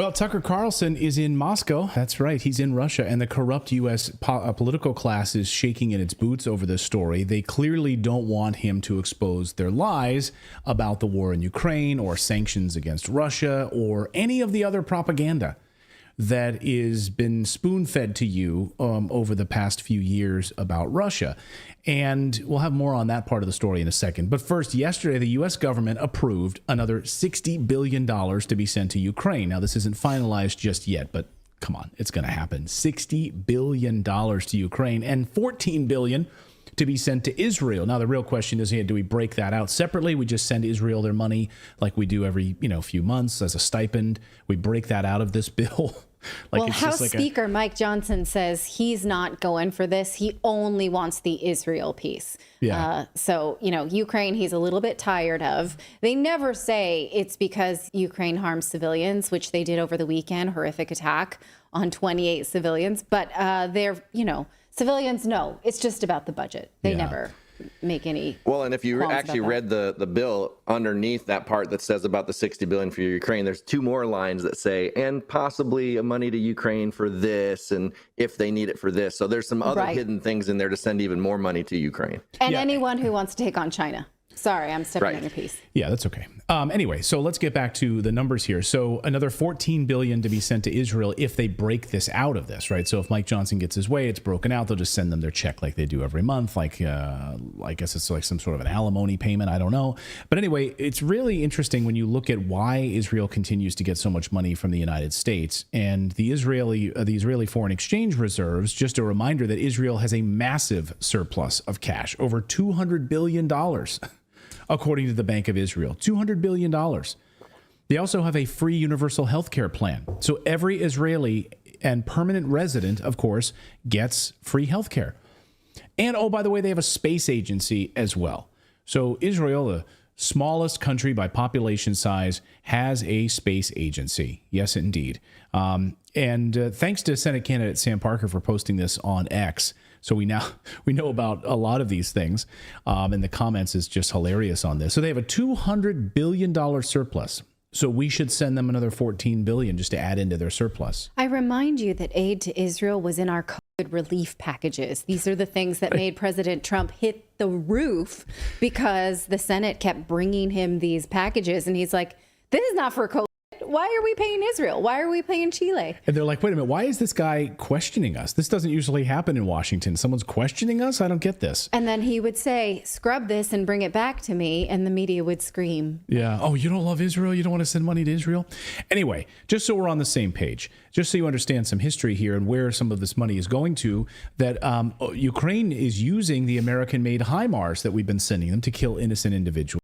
Well, Tucker Carlson is in Moscow. That's right. He's in Russia. And the corrupt U.S. Political class is shaking in its boots over this story. They clearly don't want him to expose their lies about the war in Ukraine or sanctions against Russia or any of the other propaganda that is been spoon-fed to you over the past few years about Russia. And we'll have more on that part of the story in a second. But first, yesterday, the U.S. government approved another $60 billion to be sent to Ukraine. Now, this isn't finalized just yet, but come on, it's going to happen. $60 billion to Ukraine and $14 billion to be sent to Israel. Now, the real question is, do we break that out separately? We just send Israel their money like we do every few months as a stipend. We break that out of this bill. Well, House Speaker Mike Johnson says he's not going for this. He only wants the Israel piece. Yeah. So, Ukraine, he's a little bit tired of. They never say it's because Ukraine harms civilians, which they did over the weekend, horrific attack on 28 civilians. But civilians know it's just about the budget. They never make any. Well, and if you actually read the bill underneath that part that says about the $60 billion for Ukraine, there's two more lines that say, and possibly money to Ukraine for this, and if they need it for this. So there's some other hidden things in there to send even more money to Ukraine. And anyone who wants to take on China. Sorry, I'm stepping on your piece. Yeah, that's okay. Anyway, so let's get back to the numbers here. So another $14 billion to be sent to Israel if they break this out of this, right? So if Mike Johnson gets his way, it's broken out. They'll just send them their check like they do every month. Like, I guess it's like some sort of an alimony payment. I don't know. But anyway, it's really interesting when you look at why Israel continues to get so much money from the United States and the Israeli foreign exchange reserves. Just a reminder that Israel has a massive surplus of cash, over $200 billion. According to the Bank of Israel, $200 billion. They also have a free universal health care plan. So every Israeli and permanent resident, of course, gets free health care. And, oh, by the way, they have a space agency as well. So Israel, the smallest country by population size, has a space agency. Yes, indeed. And thanks to Senate candidate Sam Parker for posting this on X. So we know about a lot of these things, and the comments is just hilarious on this. So they have a $200 billion surplus. So we should send them another $14 billion just to add into their surplus. I remind you that aid to Israel was in our COVID relief packages. These are the things that made President Trump hit the roof because the Senate kept bringing him these packages, and he's like, "This is not for COVID. Why are we paying Israel? Why are we paying Chile?" And they're like, wait a minute, why is this guy questioning us? This doesn't usually happen in Washington. Someone's questioning us? I don't get this. And then he would say, scrub this and bring it back to me. And the media would scream. Yeah. Oh, you don't love Israel? You don't want to send money to Israel? Anyway, just so we're on the same page, just so you understand some history here and where some of this money is going to, that Ukraine is using the American-made HIMARS that we've been sending them to kill innocent individuals.